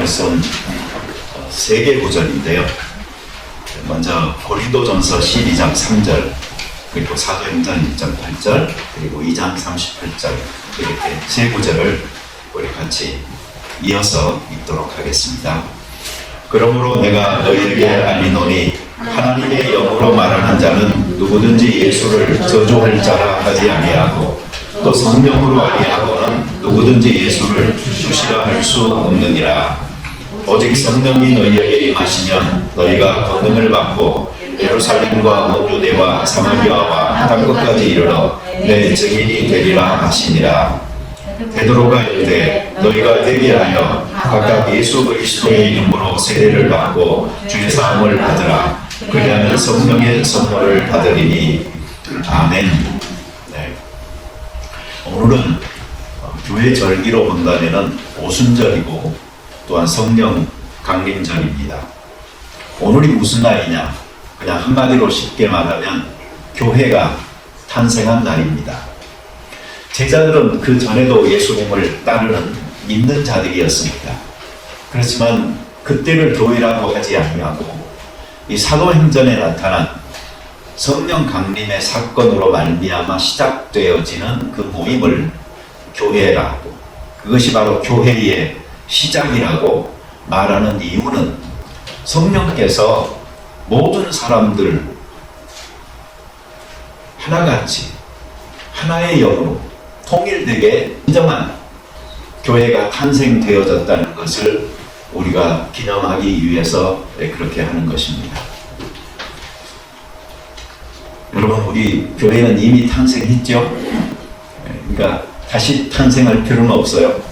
말씀 세 개 구절인데요. 먼저 고린도전서 12장 3절, 그리고 사도행전 1장 8절, 그리고 2장 38절, 이렇게 세 구절을 우리 같이 이어서 읽도록 하겠습니다. 그러므로 내가 너희에게 알리노니 하나님의 영으로 말하는 자는 누구든지 예수를 저주할 자라 하지 아니하고 또 성령으로 아니하고는 누구든지 예수를 주시라 할 수 없느니라. 오직 성령이 너희에게 임하시면 너희가 권능을 받고 예루살렘과 온 유대와 사마리아와 땅 끝까지 이르러 내 증인이 되리라 하시니라. 베드로가 이르되 너희가 회개하여 각각 예수 그리스도의 이름으로 세례를 받고 주의 사함을 받으라. 그리하면 성령의 선물을 받으리니. 아멘. 네. 오늘은 교회 절기로 본다면 오순절이고 또한 성령 강림절입니다. 오늘이 무슨 날이냐? 그냥 한마디로 쉽게 말하면 교회가 탄생한 날입니다. 제자들은 그 전에도 예수님을 따르는 믿는 자들이었습니다. 그렇지만 그때를 교회라고 하지 아니하고 이 사도행전에 나타난 성령 강림의 사건으로 말미암아 시작되어지는 그 모임을 교회라고, 그것이 바로 교회의 시작이라고 말하는 이유는 성령께서 모든 사람들 하나같이 하나의 영으로 통일되게 진정한 교회가 탄생되어졌다는 것을 우리가 기념하기 위해서 그렇게 하는 것입니다. 여러분, 우리 교회는 이미 탄생했죠? 그러니까 다시 탄생할 필요는 없어요.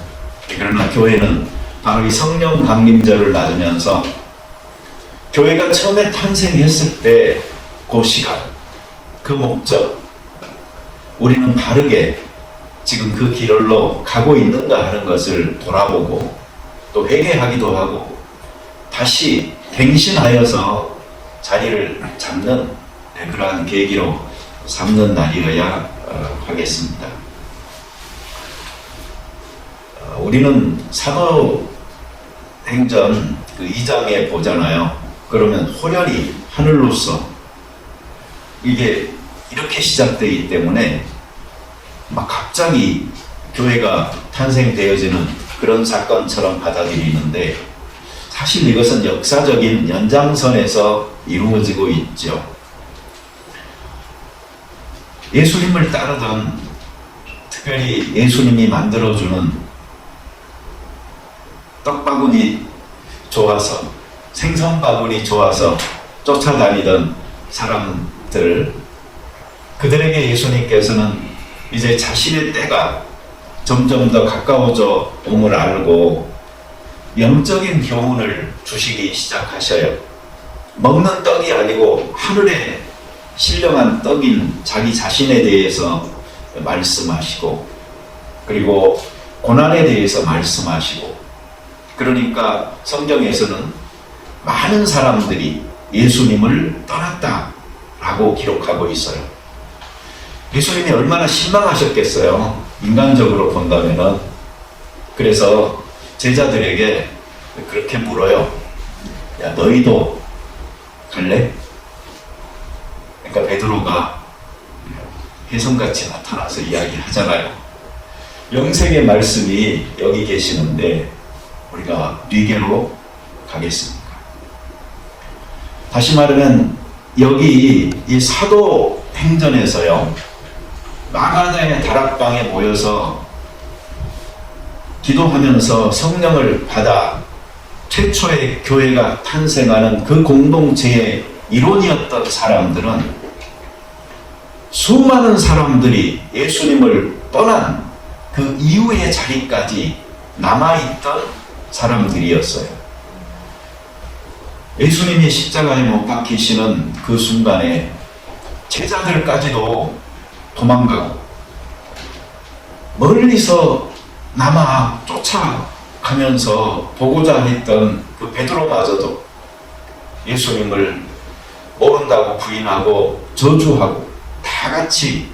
그러나 교회는 바로 이 성령 강림절을 맞으면서 교회가 처음에 탄생했을 때 그 시간, 그 목적, 우리는 바르게 지금 그 길로 가고 있는가 하는 것을 돌아보고 또 회개하기도 하고 다시 갱신하여서 자리를 잡는 그러한 계기로 삼는 날이어야 하겠습니다. 우리는 사도행전 그 2장에 보잖아요. 그러면 호련히 하늘로서 이게 이렇게 시작되기 때문에 막 갑자기 교회가 탄생되어지는 그런 사건처럼 받아들이는데 사실 이것은 역사적인 연장선에서 이루어지고 있죠. 예수님을 따르던, 특별히 예수님이 만들어주는 떡바구니 좋아서, 생선바구니 좋아서 쫓아다니던 사람들, 그들에게 예수님께서는 이제 자신의 때가 점점 더 가까워져 옴을 알고 영적인 교훈을 주시기 시작하셔요. 먹는 떡이 아니고 하늘에 신령한 떡인 자기 자신에 대해서 말씀하시고, 그리고 고난에 대해서 말씀하시고, 그러니까 성경에서는 많은 사람들이 예수님을 떠났다라고 기록하고 있어요. 예수님이 얼마나 실망하셨겠어요, 인간적으로 본다면은. 그래서 제자들에게 그렇게 물어요. 야, 너희도 갈래? 그러니까 베드로가 혜성같이 나타나서 이야기하잖아요. 영생의 말씀이 여기 계시는데 우리가 뉘게로 가겠습니까? 다시 말하면 여기 이 사도행전에서요, 마가다의 다락방에 모여서 기도하면서 성령을 받아 최초의 교회가 탄생하는 그 공동체의 일원이었던 사람들은 수많은 사람들이 예수님을 떠난 그 이후의 자리까지 남아있던 사람들이었어요. 예수님이 십자가에 못 박히시는 그 순간에 제자들까지도 도망가고 멀리서 남아 쫓아가면서 보고자 했던 그 베드로마저도 예수님을 모른다고 부인하고 저주하고 다 같이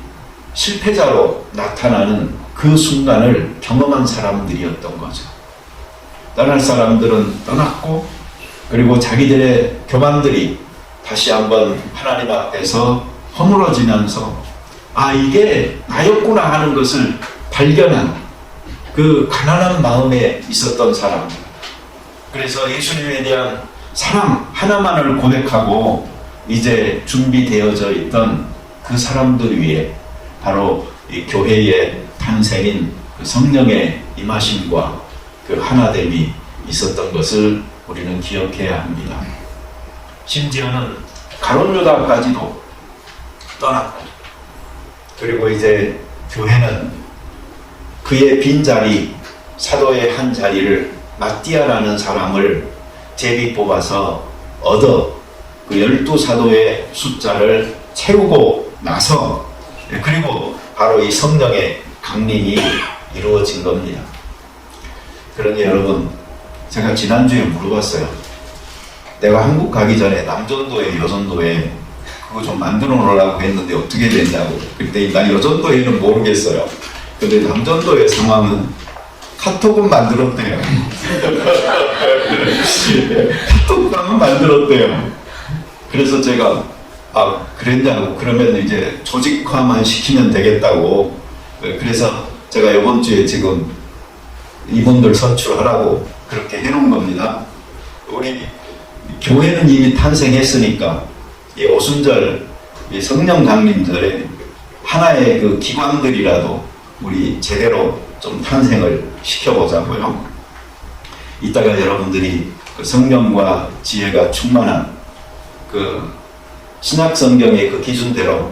실패자로 나타나는 그 순간을 경험한 사람들이었던 거죠. 떠날 사람들은 떠났고, 그리고 자기들의 교만들이 다시 한번 하나님 앞에서 허물어지면서 아, 이게 나였구나 하는 것을 발견한 그 가난한 마음에 있었던 사람, 그래서 예수님에 대한 사랑 하나만을 고백하고 이제 준비되어져 있던 그 사람들 위에 바로 이 교회의 탄생인 그 성령의 임하심과 그 하나됨이 있었던 것을 우리는 기억해야 합니다. 심지어는 가룟 유다까지도 떠났고, 그리고 이제 교회는 그의 빈자리, 사도의 한 자리를 마띠아라는 사람을 제비 뽑아서 얻어 그 12사도의 숫자를 채우고 나서, 그리고 바로 이 성령의 강림이 이루어진 겁니다. 그러니 여러분, 제가 지난주에 물어봤어요. 내가 한국 가기 전에 남전도회, 여전도회 그거 좀 만들어 놓으려고 했는데 어떻게 됐냐고. 그때 난 여전도회는 모르겠어요. 근데 남전도회 상황은 카톡은 만들었대요. 카톡방은 만들었대요. 그래서 제가 아, 그랬냐고. 그러면 이제 조직화만 시키면 되겠다고. 그래서 제가 이번 주에 지금 이분들 선출하라고 그렇게 해놓은 겁니다. 우리 교회는 이미 탄생했으니까 이 오순절, 이 성령 강림절에 하나의 그 기관들이라도 우리 제대로 좀 탄생을 시켜보자고요. 이따가 여러분들이 그 성령과 지혜가 충만한 그 신약 성경의 그 기준대로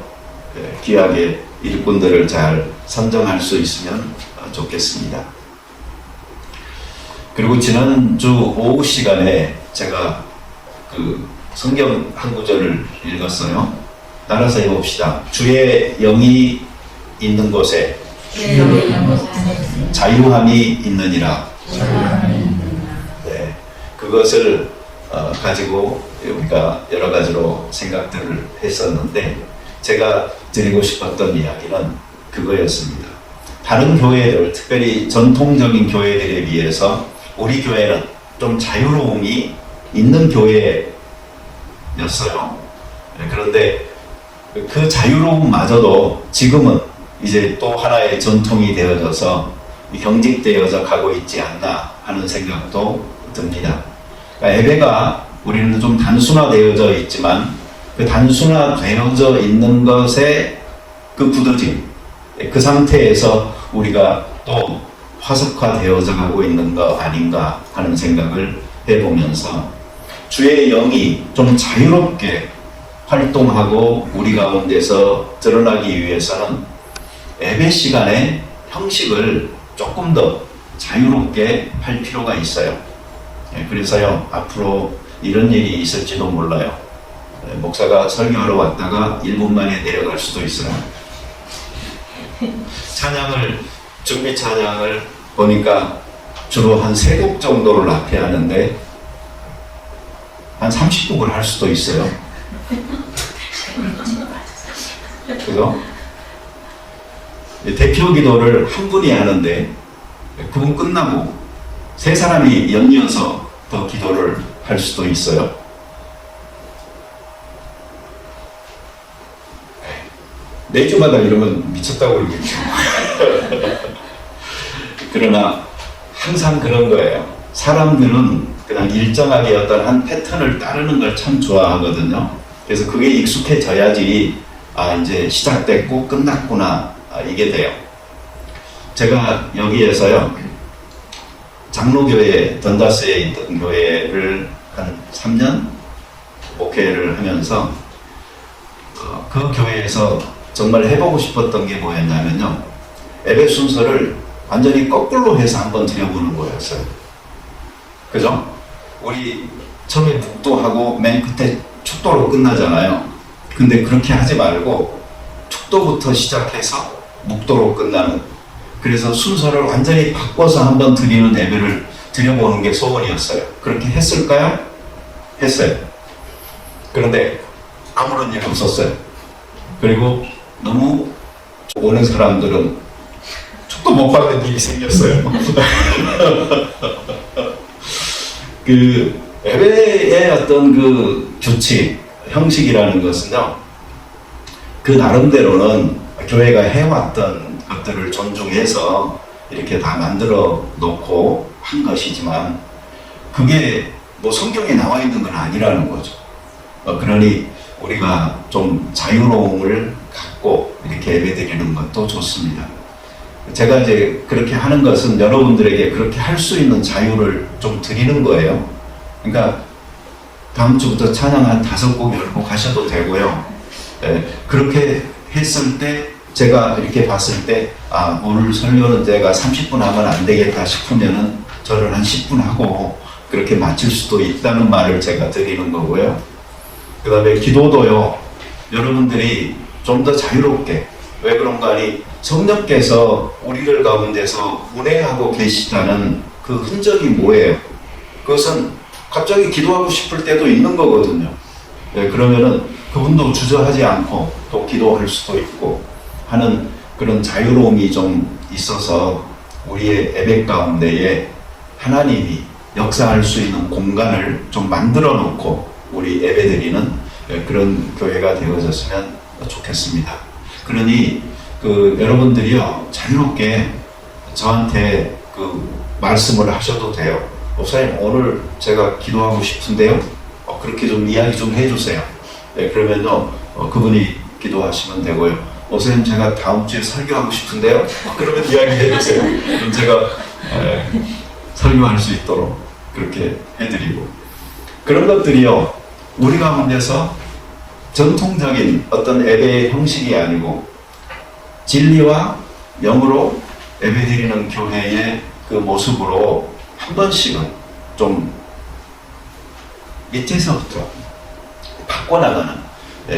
귀하게 일꾼들을 잘 선정할 수 있으면 좋겠습니다. 그리고 지난주 오후 시간에 제가 그 성경 한 구절을 읽었어요. 따라서 해봅시다. 주의 영이 있는 곳에 자유함이 있느니라. 네, 그것을 가지고 우리가 여러 가지로 생각들을 했었는데, 제가 드리고 싶었던 이야기는 그거였습니다. 다른 교회들, 특별히 전통적인 교회들에 비해서 우리 교회는 좀 자유로움이 있는 교회였어요. 그런데 그 자유로움마저도 지금은 이제 또 하나의 전통이 되어져서 경직되어져 가고 있지 않나 하는 생각도 듭니다. 그러니까 예배가 우리는 좀 단순화되어져 있지만 그 단순화되어져 있는 것에 그 굳어짐, 그 상태에서 우리가 또 화석화되어져 가고 있는 거 아닌가 하는 생각을 해보면서 주의 영이 좀 자유롭게 활동하고 우리 가운데서 드러나기 위해서는 예배 시간에 형식을 조금 더 자유롭게 할 필요가 있어요. 그래서요, 앞으로 이런 일이 있을지도 몰라요. 목사가 설교하러 왔다가 1분 만에 내려갈 수도 있어요. 찬양을, 준비 찬양을 보니까 주로 한 3곡 정도를 앞에 하는데 한 30곡을 할 수도 있어요. 그죠? 대표 기도를 한 분이 하는데 그분 끝나고 3사람이 연이어서 더 기도를 할 수도 있어요. 매주마다 이러면 미쳤다고 그러겠죠. 그러나 항상 그런 거예요. 사람들은 그냥 일정하게 어떤 한 패턴을 따르는 걸 참 좋아하거든요. 그래서 그게 익숙해져야지 아, 이제 시작됐고 끝났구나, 이게 돼요. 제가 여기에서요, 장로교회, 던다스에 있던 교회를 한 3년 목회를 하면서 그 교회에서 정말 해보고 싶었던 게 뭐였냐면요, 예배 순서를 완전히 거꾸로 해서 한번 드려보는 거였어요. 그죠? 우리 처음에 묵도하고 맨 끝에 축도로 끝나잖아요. 근데 그렇게 하지 말고 축도부터 시작해서 묵도로 끝나는, 그래서 순서를 완전히 바꿔서 한번 드리는 예배를 드려보는 게 소원이었어요. 그렇게 했을까요? 했어요. 그런데 아무런 일 없었어요. 그리고 너무 오는 사람들은 축도 못 받는 일이 생겼어요. 그 예배의 어떤 그 규칙, 형식이라는 것은요, 그 나름대로는 교회가 해왔던 것들을 존중해서 이렇게 다 만들어 놓고 한 것이지만, 그게 뭐 성경에 나와 있는 건 아니라는 거죠. 그러니 우리가 좀 자유로움을 갖고 이렇게 예배드리는 것도 좋습니다. 제가 이제 그렇게 하는 것은 여러분들에게 그렇게 할 수 있는 자유를 좀 드리는 거예요. 그러니까 다음 주부터 찬양 한 5곡, 10곡 하셔도 되고요. 그렇게 했을 때 제가 이렇게 봤을 때 오늘 설교는 제가 30분 하면 안 되겠다 싶으면은 저를 한 10분 하고 그렇게 마칠 수도 있다는 말을 제가 드리는 거고요. 그 다음에 기도도요, 여러분들이 좀 더 자유롭게, 왜 그런가 하니 성령께서 우리들 가운데서 운행하고 계시다는 그 흔적이 뭐예요? 그것은 갑자기 기도하고 싶을 때도 있는 거거든요. 그러면은 그분도 주저하지 않고 또 기도할 수도 있고 하는 그런 자유로움이 좀 있어서 우리의 예배 가운데에 하나님이 역사할 수 있는 공간을 좀 만들어 놓고 우리 예배드리는 그런 교회가 되어졌으면 좋겠습니다. 그러니 여러분들이요, 자유롭게 저한테 말씀을 하셔도 돼요. 목사님, 오늘 제가 기도하고 싶은데요, 그렇게 좀 이야기 좀 해주세요. 그러면요, 그분이 기도하시면 되고요. 목사님, 제가 다음 주에 설교하고 싶은데요, 그러면 이야기 해주세요. 그럼 제가 설교할 수 있도록 그렇게 해드리고, 그런 것들이요, 우리 가운데서 전통적인 어떤 예배의 형식이 아니고 진리와 영으로 예배드리는 교회의 그 모습으로 한 번씩은 좀 밑에서부터 바꿔나가는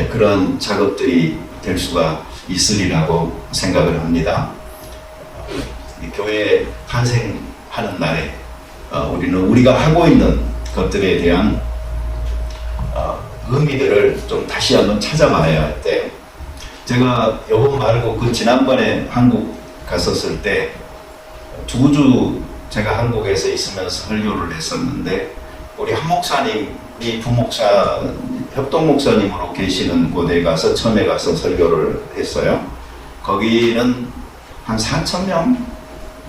그런 작업들이 될 수가 있으리라고 생각을 합니다. 이 교회 탄생하는 날에 우리는 우리가 하고 있는 것들에 대한 의미들을 좀 다시 한번 찾아봐야 할 때, 제가 요번 말고 그 지난번에 한국 갔었을 때 2주 제가 한국에서 있으면서 설교를 했었는데, 우리 한 목사님이 부목사, 협동 목사님으로 계시는 곳에 가서 처음에 가서 설교를 했어요. 거기는 한 4,000명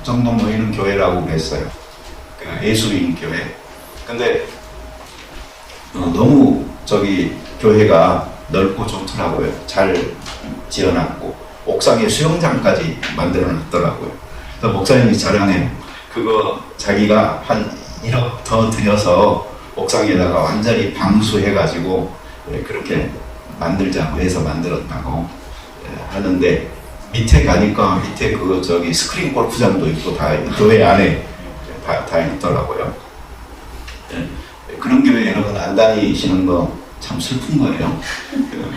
정도 모이는 교회라고 그랬어요. 그 예수인 교회. 근데 너무 교회가 넓고 좋더라고요. 잘 지어놨고 옥상에 수영장까지 만들어놨더라고요. 그래서 목사님이 자랑해요. 그거 자기가 한 1억 더 들여서 옥상에다가 완전히 방수해가지고 그렇게 만들자고 해서 만들었다고 하는데, 밑에 가니까 밑에 스크린 골프장도 있고 다 교회 안에 다 있더라고요. 그런 교회 여러분 안 다니시는 거 참 슬픈 거예요.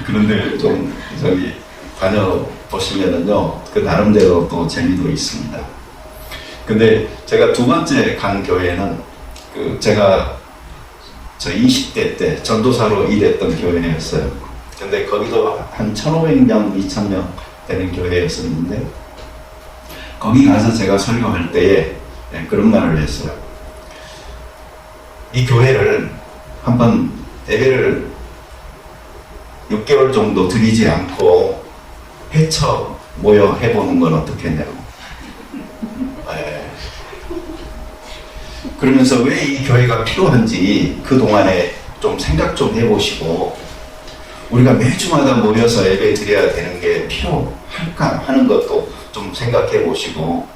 그런데 좀 다녀보시면은요, 그 나름대로 또 재미도 있습니다. 근데 제가 두 번째 간 교회는 제가 저 20대 때 전도사로 일했던 교회였어요. 근데 거기도 한 1,500명, 2,000명 되는 교회였었는데, 거기 가서 제가 설교할 때에 그런 말을 했어요. 이 교회를 한번 예배를 6개월 정도 드리지 않고 헤쳐 모여 해보는 건 어떻겠냐고. 그러면서 왜 이 교회가 필요한지 그동안에 좀 생각 좀 해보시고, 우리가 매주마다 모여서 예배 드려야 되는 게 필요할까 하는 것도 좀 생각해 보시고,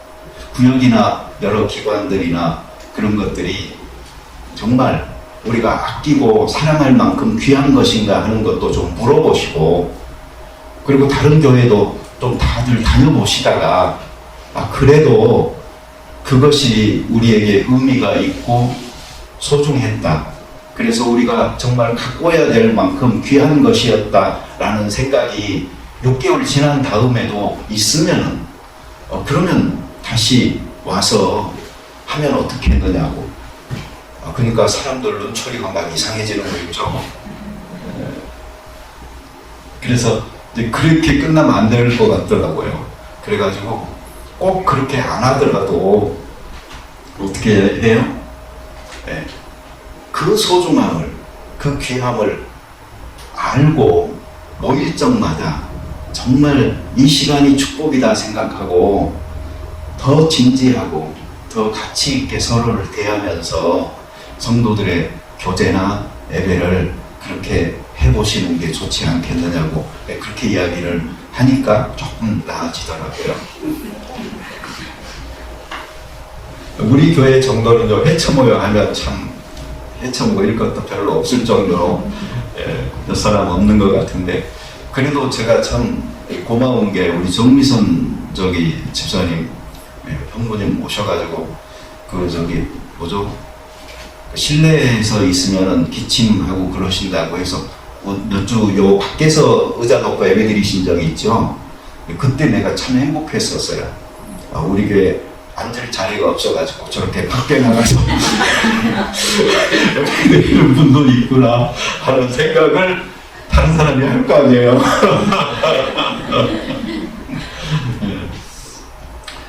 구역이나 여러 기관들이나 그런 것들이 정말 우리가 아끼고 사랑할 만큼 귀한 것인가 하는 것도 좀 물어보시고, 그리고 다른 교회도 좀 다들 다녀보시다가 그래도 그것이 우리에게 의미가 있고 소중했다, 그래서 우리가 정말 가꿔야 될 만큼 귀한 것이었다라는 생각이 6개월 지난 다음에도 있으면은 그러면 다시 와서 하면 어떻게 했느냐고. 그러니까 사람들 눈초리가 막 이상해지는 거 있죠. 그래서 이제 그렇게 끝나면 안 될 것 같더라고요. 그래가지고 꼭 그렇게 안 하더라도 어떻게 해요? 그 소중함을, 그 귀함을 알고 모일 적마다 정말 이 시간이 축복이다 생각하고 더 진지하고 더 가치 있게 서로를 대하면서 성도들의 교제나 예배를 그렇게 해보시는 게 좋지 않겠느냐고 그렇게 이야기를 하니까 조금 나아지더라고요. 우리 교회 정도는 회차 모여 하면 참 회차 모일 것도 별로 없을 정도로 몇 사람 없는 것 같은데, 그래도 제가 참 고마운 게 우리 정미선 집사님 형부님 오셔가지고 실내에서 있으면은 기침하고 그러신다고 해서 몇 주 요 밖에서 의자 놓고 예배 드리신 적이 있죠. 그때 내가 참 행복했었어요. 우리 교회 앉을 자리가 없어가지고 저렇게 밖에 나가서 예배 드리는 분도 있구나 하는 생각을 다른 사람이 할 거 아니에요.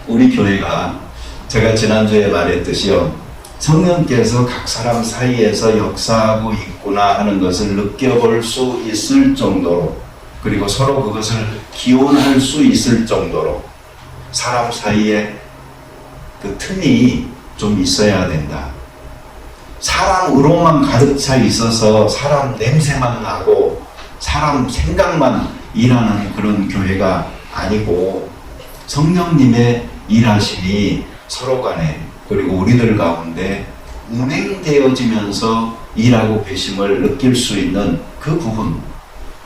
우리 교회가 제가 지난주에 말했듯이요, 성령께서 각 사람 사이에서 역사하고 있구나 하는 것을 느껴볼 수 있을 정도로, 그리고 서로 그것을 기원할 수 있을 정도로 사람 사이에 그 틈이 좀 있어야 된다. 사람으로만 가득 차 있어서 사람 냄새만 나고 사람 생각만 일하는 그런 교회가 아니고, 성령님의 일하심이 서로 간에 그리고 우리들 가운데 운행되어지면서 일하고 계심을 느낄 수 있는 그 부분,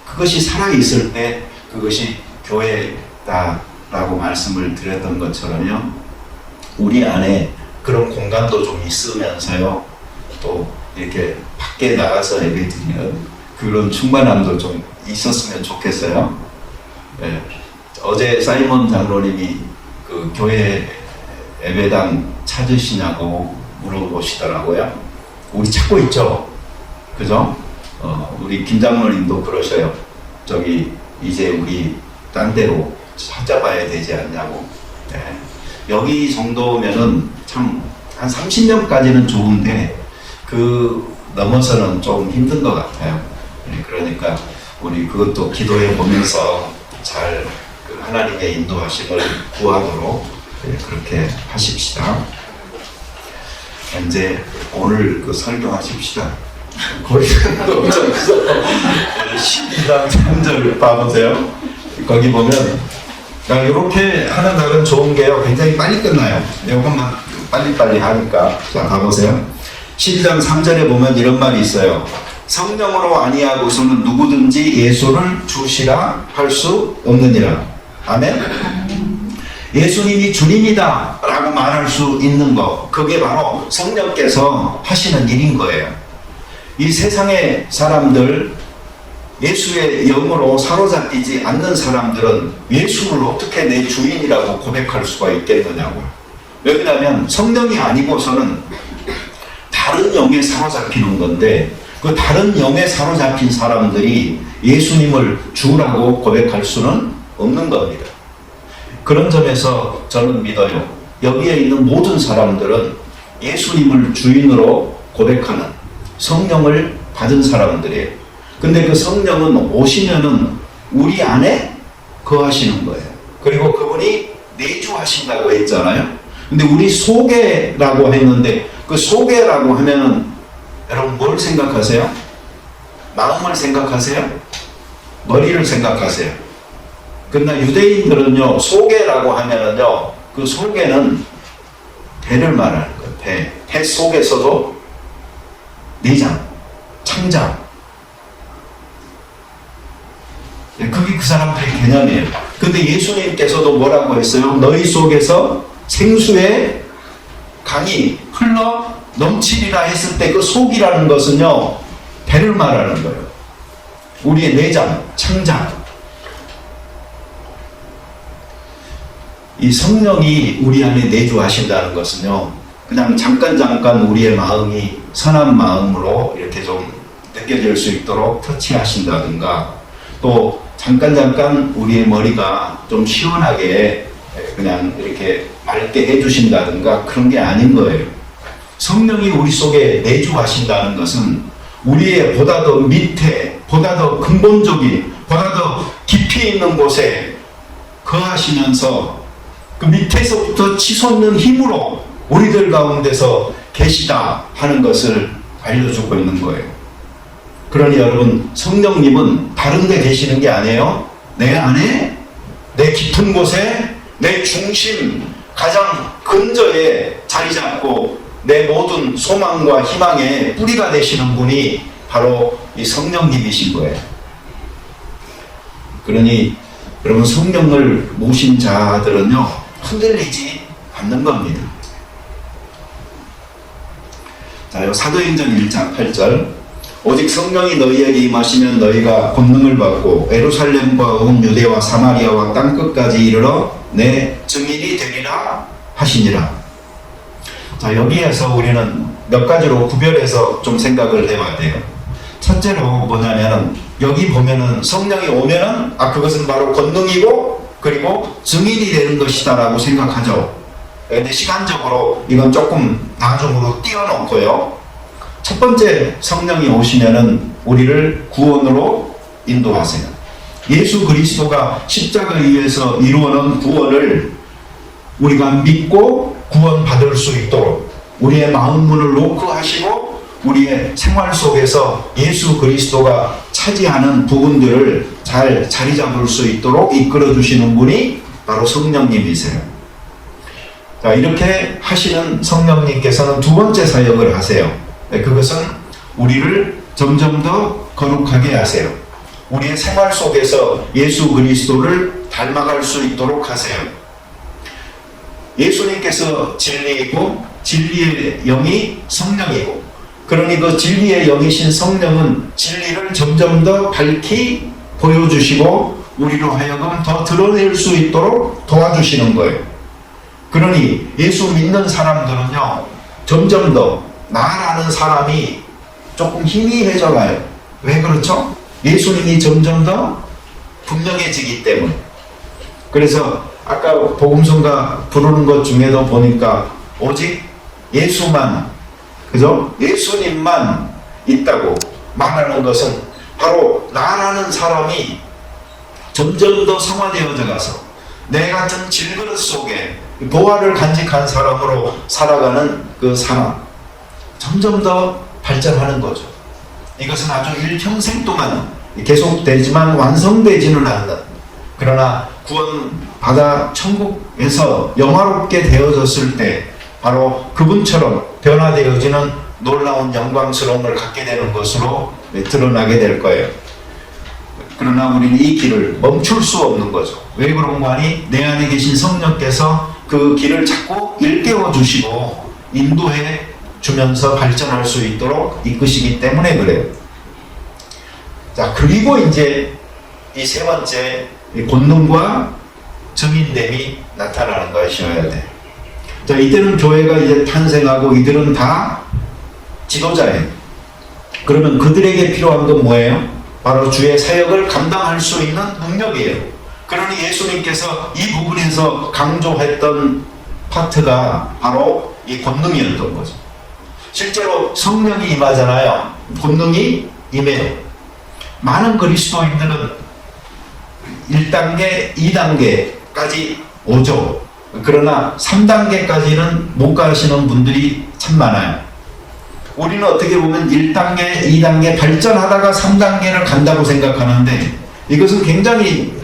그것이 살아있을 때 그것이 교회다라고 말씀을 드렸던 것처럼요, 우리 안에 그런 공간도 좀 있으면서요, 또 이렇게 밖에 나가서 예배드리는 그런 충만함도 좀 있었으면 좋겠어요. 네. 어제 사이먼 장로님이 그 교회 예배당 찾으시냐고 물어보시더라고요. 우리 찾고 있죠? 그죠? 우리 김 장로님도 그러셔요. 이제 우리 딴 데로 찾아봐야 되지 않냐고. 네. 여기 정도면은 참 한 30년까지는 좋은데 그 넘어서는 좀 힘든 것 같아요. 네. 그러니까 우리 그것도 기도해 보면서 잘 하나님의 인도하심을 구하도록 그렇게 하십시다. 이제 오늘 그 설교하십시다. 거리가 엄청 있어. 12장 3절 봐보세요. 거기 보면 이렇게 하는 날은 좋은 게요, 굉장히 빨리 끝나요. 이것만 빨리빨리 하니까. 자, 가보세요. 12장 3절에 보면 이런 말이 있어요. 성령으로 아니하고서는 누구든지 예수를 주시라 할 수 없느니라. 아멘. 예수님이 주님이다 라고 말할 수 있는 것, 그게 바로 성령께서 하시는 일인 거예요. 이 세상의 사람들, 예수의 영으로 사로잡히지 않는 사람들은 예수를 어떻게 내 주인이라고 고백할 수가 있겠느냐고요. 왜냐하면 성령이 아니고서는 다른 영에 사로잡히는 건데, 그 다른 영에 사로잡힌 사람들이 예수님을 주라고 고백할 수는 없는 겁니다. 그런 점에서 저는 믿어요. 여기에 있는 모든 사람들은 예수님을 주인으로 고백하는 성령을 받은 사람들이에요. 근데 그 성령은 오시면은 우리 안에 거하시는 거예요. 그리고 그분이 내주하신다고 했잖아요. 근데 우리 속에라고 했는데, 그 속에라고 하면은 여러분 뭘 생각하세요? 마음을 생각하세요? 머리를 생각하세요? 그러나 유대인들은요, 속에라고 하면은요, 그 속에는 배를 말하는 거예요. 배 속에서도 내장, 창장. 그게 그 사람들의 개념이에요. 근데 예수님께서도 뭐라고 했어요? 너희 속에서 생수의 강이 흘러 넘치리라 했을 때 그 속이라는 것은요, 배를 말하는 거예요. 우리의 내장, 창장. 이 성령이 우리 안에 내주하신다는 것은요, 그냥 잠깐 우리의 마음이 선한 마음으로 이렇게 좀 느껴질 수 있도록 터치하신다든가, 또 잠깐 우리의 머리가 좀 시원하게 그냥 이렇게 맑게 해주신다든가 그런 게 아닌 거예요. 성령이 우리 속에 내주하신다는 것은 우리의 보다 더 밑에, 보다 더 근본적인, 보다 더 깊이 있는 곳에 거하시면서 그 밑에서부터 치솟는 힘으로 우리들 가운데서 계시다 하는 것을 알려주고 있는 거예요. 그러니 여러분, 성령님은 다른 데 계시는 게 아니에요. 내 안에, 내 깊은 곳에, 내 중심, 가장 근저에 자리 잡고 내 모든 소망과 희망의 뿌리가 되시는 분이 바로 이 성령님이신 거예요. 그러니 여러분, 성령을 모신 자들은요, 흔들리지 않는 겁니다. 자, 사도행전 1장 8절. 오직 성령이 너희에게 임하시면 너희가 권능을 받고 예루살렘과 온 유대와 사마리아와 땅끝까지 이르러 내 증인이 되리라 하시니라. 자, 여기에서 우리는 몇 가지로 구별해서 좀 생각을 해봐야 돼요. 첫째로 뭐냐면은, 여기 보면은 성령이 오면은 그것은 바로 권능이고 그리고 증인이 되는 것이다 라고 생각하죠. 근데 시간적으로 이건 조금 나중으로 띄워놓고요. 첫 번째, 성령이 오시면은 우리를 구원으로 인도하세요. 예수 그리스도가 십자가에 의해서 이루어놓은 구원을 우리가 믿고 구원받을 수 있도록 우리의 마음 문을 노크하시고 우리의 생활 속에서 예수 그리스도가 차지하는 부분들을 잘 자리 잡을 수 있도록 이끌어 주시는 분이 바로 성령님이세요. 자, 이렇게 하시는 성령님께서는 두 번째 사역을 하세요. 그것은 우리를 점점 더 거룩하게 하세요. 우리의 생활 속에서 예수 그리스도를 닮아갈 수 있도록 하세요. 예수님께서 진리이고 진리의 영이 성령이고, 그러니 그 진리의 영이신 성령은 진리를 점점 더 밝히 보여주시고 우리로 하여금 더 드러낼 수 있도록 도와주시는 거예요. 그러니 예수 믿는 사람들은요, 점점 더 나라는 사람이 조금 희미해져 가요. 왜 그렇죠? 예수님이 점점 더 분명해지기 때문에. 그래서 아까 복음성가 부르는 것 중에도 보니까 오직 예수만, 그죠? 예수님만 있다고 말하는 것은 바로 나라는 사람이 점점 더 성화되어져 가서 내 같은 질그릇 속에 보화를 간직한 사람으로 살아가는 그 사람, 점점 더 발전하는 거죠. 이것은 아주 일평생 동안 계속되지만 완성되지는 않는, 그러나 구원받아 천국에서 영화롭게 되어졌을 때 바로 그분처럼 변화되어지는 놀라운 영광스러움을 갖게 되는 것으로 드러나게 될 거예요. 그러나 우리는 이 길을 멈출 수 없는 거죠. 왜 그런가 하니 내 안에 계신 성령께서 그 길을 자꾸 일깨워 주시고 인도해 주면서 발전할 수 있도록 이끄시기 때문에 그래요. 자, 그리고 이제 이 세 번째, 권능과 증인됨이 나타나는 것이어야 돼. 자, 이때는 교회가 이제 탄생하고 이들은 다 지도자예요. 그러면 그들에게 필요한 건 뭐예요? 바로 주의 사역을 감당할 수 있는 능력이에요. 그러니 예수님께서 이 부분에서 강조했던 파트가 바로 이 권능이었던 거죠. 실제로 성령이 임하잖아요. 권능이 임해요. 많은 그리스도인들은 1단계, 2단계까지 오죠. 그러나 3단계까지는 못 가시는 분들이 참 많아요. 우리는 어떻게 보면 1단계, 2단계 발전하다가 3단계를 간다고 생각하는데 이것은 굉장히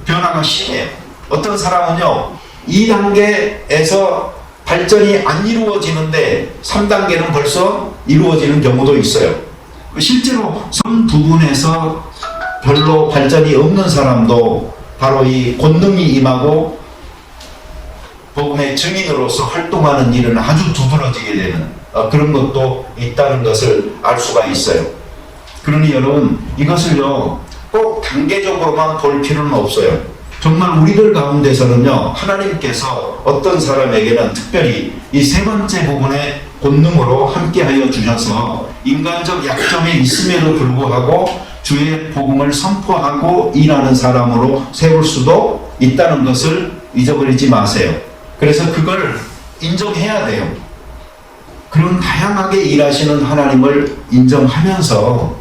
변화가 심해요. 어떤 사람은요, 2단계에서 발전이 안 이루어지는데 3단계는 벌써 이루어지는 경우도 있어요. 실제로 선 부분에서 별로 발전이 없는 사람도 바로 이 권능이 임하고 복음의 증인으로서 활동하는 일은 아주 두드러지게 되는 그런 것도 있다는 것을 알 수가 있어요. 그러니 여러분, 이것을요 꼭 단계적으로만 볼 필요는 없어요. 정말 우리들 가운데서는요, 하나님께서 어떤 사람에게는 특별히 이 세 번째 부분의 권능으로 함께하여 주셔서 인간적 약점이 있음에도 불구하고 주의 복음을 선포하고 일하는 사람으로 세울 수도 있다는 것을 잊어버리지 마세요. 그래서 그걸 인정해야 돼요. 그런 다양하게 일하시는 하나님을 인정하면서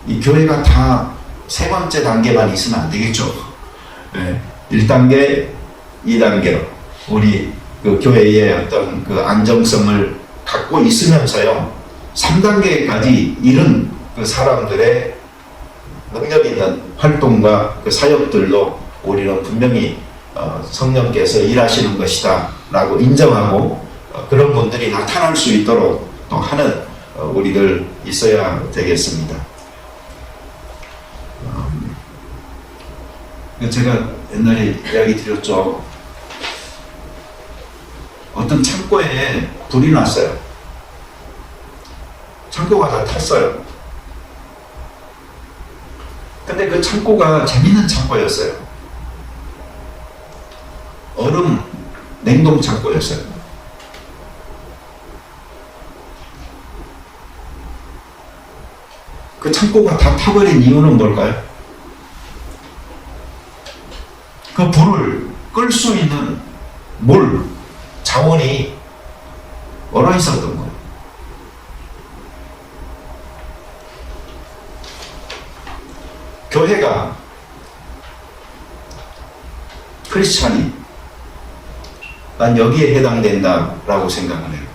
이 교회가 다 세 번째 단계만 있으면 안 되겠죠. 네. 1단계, 2단계로 우리 그 교회의 어떤 그 안정성을 갖고 있으면서요, 3단계까지 이런 그 사람들의 능력 있는 활동과 그 사역들로 우리는 분명히 성령께서 일하시는 것이다 라고 인정하고 그런 분들이 나타날 수 있도록 또 하는 우리들 있어야 되겠습니다. 제가 옛날에 이야기 드렸죠. 어떤 창고에 불이 났어요. 창고가 다 탔어요. 근데 그 창고가 재밌는 창고였어요. 얼음 냉동 창고였어요. 그 창고가 다 타버린 이유는 뭘까요? 그 불을 끌 수 있는 물, 자원이 얼어 있었던 거예요. 교회가, 크리스찬이 난 여기에 해당된다라고 생각을 해요.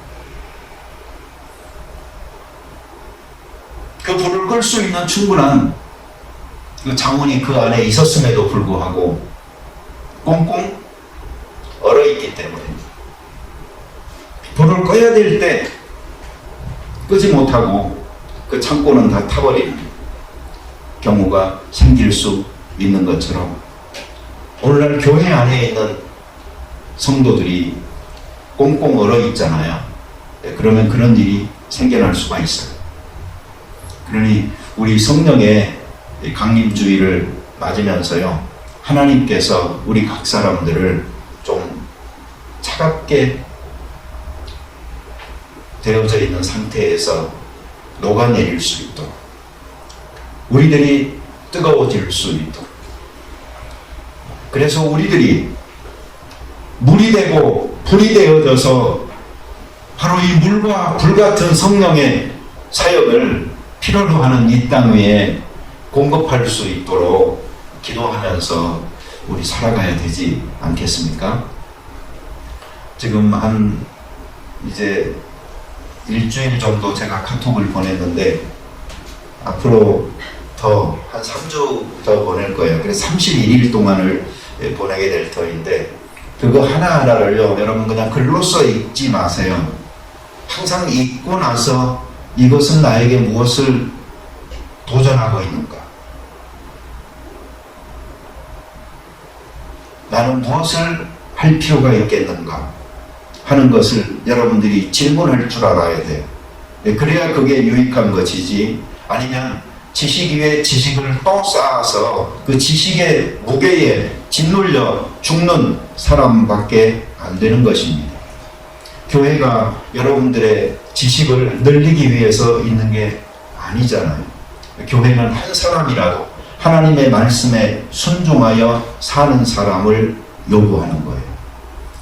그 불을 끌 수 있는 충분한 그 자원이 그 안에 있었음에도 불구하고 꽁꽁 얼어있기 때문에 불을 꺼야 될 때 끄지 못하고 그 창고는 다 타버리는 경우가 생길 수 있는 것처럼 오늘날 교회 안에 있는 성도들이 꽁꽁 얼어있잖아요. 그러면 그런 일이 생겨날 수가 있어요. 그러니 우리 성령의 강림주의를 맞으면서요, 하나님께서 우리 각 사람들을 좀 차갑게 되어져 있는 상태에서 녹아내릴 수 있도록, 우리들이 뜨거워질 수 있도록, 그래서 우리들이 물이 되고 불이 되어져서 바로 이 물과 불 같은 성령의 사역을 필요로 하는 이 땅 위에 공급할 수 있도록 기도하면서 우리 살아가야 되지 않겠습니까? 지금 한 이제 일주일 정도 제가 카톡을 보냈는데 앞으로 더 한 3주 더 보낼 거예요. 그래서 31일 동안을 보내게 될 터인데 그거 하나하나를요, 여러분 그냥 글로 써 읽지 마세요. 항상 읽고 나서 이것은 나에게 무엇을 도전하고 있는가? 나는 무엇을 할 필요가 있겠는가 하는 것을 여러분들이 질문할 줄 알아야 돼요. 그래야 그게 유익한 것이지, 아니면 지식 위에 지식을 또 쌓아서 그 지식의 무게에 짓눌려 죽는 사람밖에 안 되는 것입니다. 교회가 여러분들의 지식을 늘리기 위해서 있는 게 아니잖아요. 교회는 한 사람이라도 하나님의 말씀에 순종하여 사는 사람을 요구하는 거예요.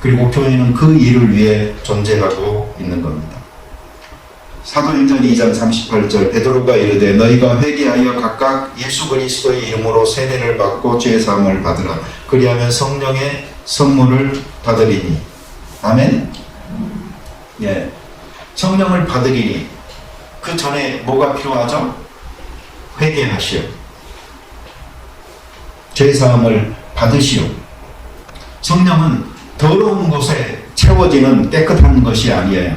그리고 교회는 그 일을 위해 존재하고 있는 겁니다. 사도행전 2장 38절 베드로가 이르되 너희가 회개하여 각각 예수 그리스도의 이름으로 세례를 받고 죄 사함을 받으라. 그리하면 성령의 선물을 받으리니. 아멘. 예, 성령을 받으리니. 그 전에 뭐가 필요하죠? 회개하시오. 죄 사함을 받으시오. 성령은 더러운 곳에 채워지는 깨끗한 것이 아니에요.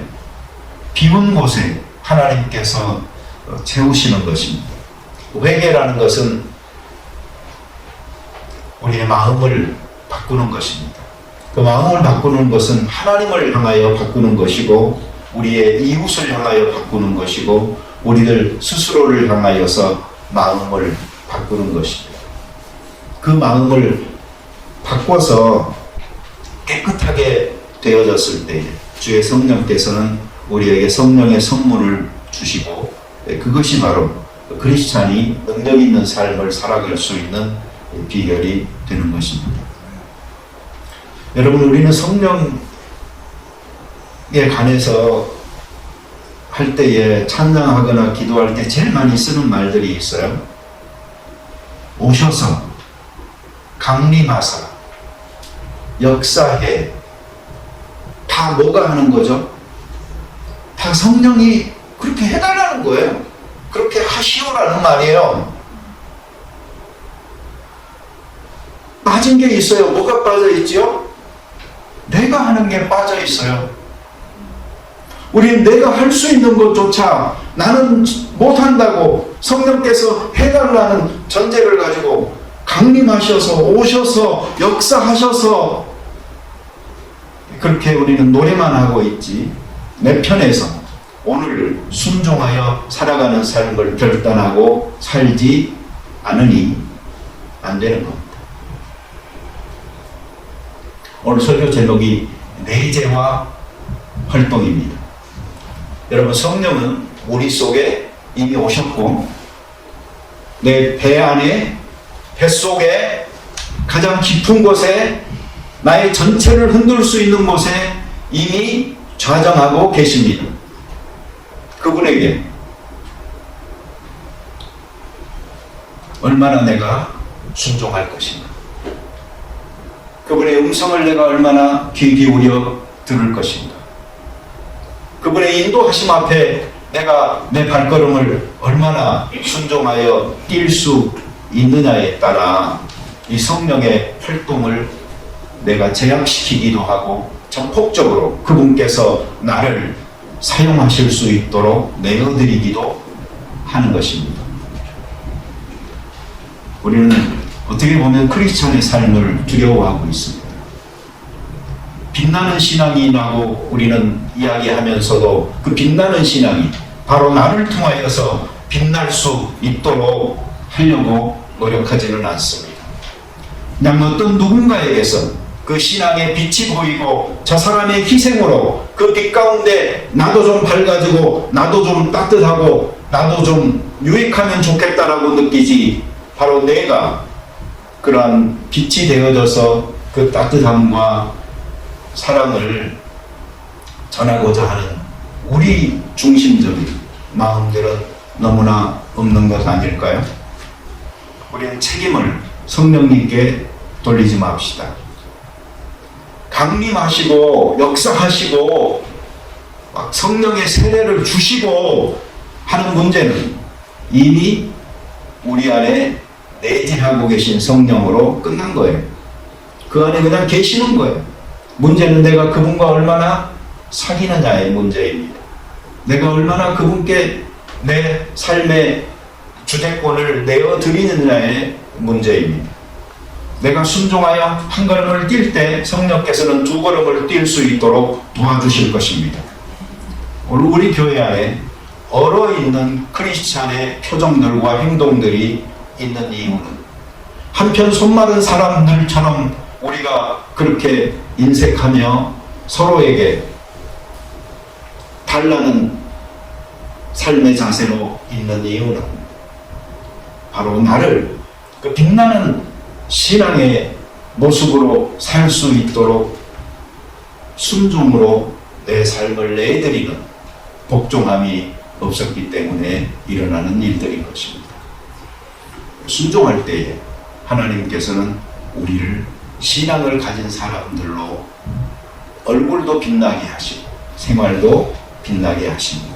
비운 곳에 하나님께서 채우시는 것입니다. 회개라는 것은 우리의 마음을 바꾸는 것입니다. 그 마음을 바꾸는 것은 하나님을 향하여 바꾸는 것이고, 우리의 이웃을 향하여 바꾸는 것이고, 우리들 스스로를 향하여서 마음을 바꾸는 것입니다. 그 마음을 바꿔서 깨끗하게 되어졌을 때 주의 성령께서는 우리에게 성령의 선물을 주시고, 그것이 바로 크리스찬이 능력 있는 삶을 살아갈 수 있는 비결이 되는 것입니다. 여러분, 우리는 성령에 관해서 할 때에 찬양하거나 기도할 때 제일 많이 쓰는 말들이 있어요. 오셔서, 강림하사, 역사해. 다 뭐가 하는 거죠? 다 성령이 그렇게 해달라는 거예요. 그렇게 하시오라는 말이에요. 빠진 게 있어요. 뭐가 빠져 있지요? 내가 하는 게 빠져 있어요. 우리는 내가 할 수 있는 것조차 나는 못한다고 성령께서 해달라는 전제를 가지고 강림하셔서 오셔서 역사하셔서 그렇게 우리는 노래만 하고 있지, 내 편에서 오늘 순종하여 살아가는 삶을 결단하고 살지 않으니 안 되는 겁니다. 오늘 설교 제목이 내재와 활동입니다. 여러분, 성령은 우리 속에 이미 오셨고 내 배 안에, 뱃속에 가장 깊은 곳에, 나의 전체를 흔들 수 있는 곳에 이미 좌정하고 계십니다. 그분에게 얼마나 내가 순종할 것인가, 그분의 음성을 내가 얼마나 귀 기울여 들을 것인가, 그분의 인도하심 앞에 내가 내 발걸음을 얼마나 순종하여 뛸 수 있느냐에 따라 이 성령의 활동을 내가 제약시키기도 하고 전폭적으로 그분께서 나를 사용하실 수 있도록 내어드리기도 하는 것입니다. 우리는 어떻게 보면 크리스찬의 삶을 두려워하고 있습니다. 빛나는 신앙이라고 우리는 이야기하면서도 그 빛나는 신앙이 바로 나를 통하여서 빛날 수 있도록 하려고 노력하지는 않습니다. 그냥 어떤 누군가에게서 그 신앙의 빛이 보이고 저 사람의 희생으로 그 빛 가운데 나도 좀 밝아지고 나도 좀 따뜻하고 나도 좀 유익하면 좋겠다라고 느끼지, 바로 내가 그러한 빛이 되어져서 그 따뜻함과 사랑을 전하고자 하는 우리 중심적인 마음들은 너무나 없는 것 아닐까요? 우리는 책임을 성령님께 돌리지 맙시다. 강림하시고 역사하시고 막 성령의 세례를 주시고 하는 문제는 이미 우리 안에 내재하고 계신 성령으로 끝난 거예요. 그 안에 그냥 계시는 거예요. 문제는 내가 그분과 얼마나 사귀느냐의 문제입니다. 내가 얼마나 그분께 내 삶의 주대권을 내어드리느냐의 문제입니다. 내가 순종하여 한 걸음을 뛸 때 성령께서는 두 걸음을 뛸 수 있도록 도와주실 것입니다. 오늘 우리 교회 안에 얼어있는 크리스찬의 표정들과 행동들이 있는 이유는 한편 손마른 사람들처럼 우리가 그렇게 인색하며 서로에게 달라는 삶의 자세로 있는 이유는 바로 나를 그 빛나는 신앙의 모습으로 살 수 있도록 순종으로 내 삶을 내드리는 복종함이 없었기 때문에 일어나는 일들인 것입니다. 순종할 때에 하나님께서는 우리를 신앙을 가진 사람들로 얼굴도 빛나게 하시고 생활도 빛나게 하십니다.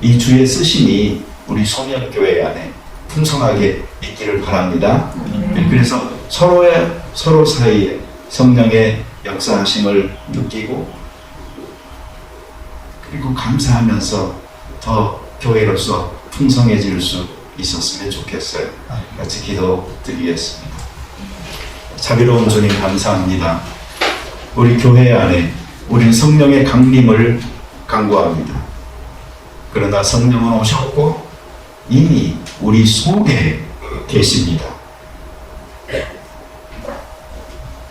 이 주의 쓰심이 우리 소년교회 안에 풍성하게 있기를 바랍니다. 그래서 서로 사이에 성령의 역사하심을 느끼고 그리고 감사하면서 더 교회로서 풍성해질 수 있었으면 좋겠어요. 같이 기도드리겠습니다. 자비로운 주님 감사합니다. 우리 교회 안에 우리는 성령의 강림을 간구합니다. 그러나 성령은 오셨고 이미 우리 속에 계십니다.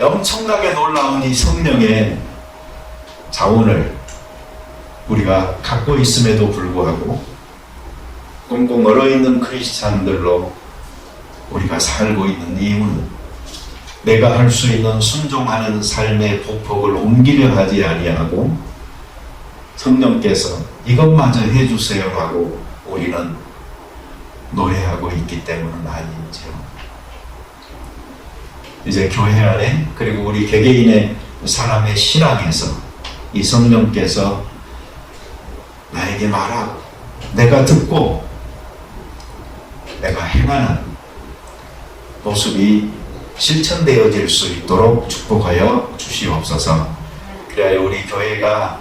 엄청나게 놀라운 이 성령의 자원을 우리가 갖고 있음에도 불구하고 꽁꽁 얼어있는 크리스찬들로 우리가 살고 있는 이유는 내가 할 수 있는 순종하는 삶의 보폭을 옮기려 하지 아니하고 성령께서 이것마저 해주세요라고 우리는 노래하고 있기 때문은 아니지요. 이제 교회 안에 그리고 우리 개개인의 사람의 신앙에서 이 성령께서 나에게 말하고 내가 듣고 내가 행하는 모습이 실천되어질 수 있도록 축복하여 주시옵소서. 그래야 우리 교회가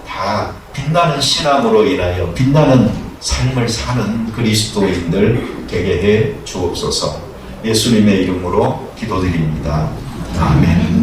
다 빛나는 신앙으로 인하여 빛나는 삶을 사는 그리스도인들 되게 해 주옵소서. 예수님의 이름으로 기도드립니다. 아멘.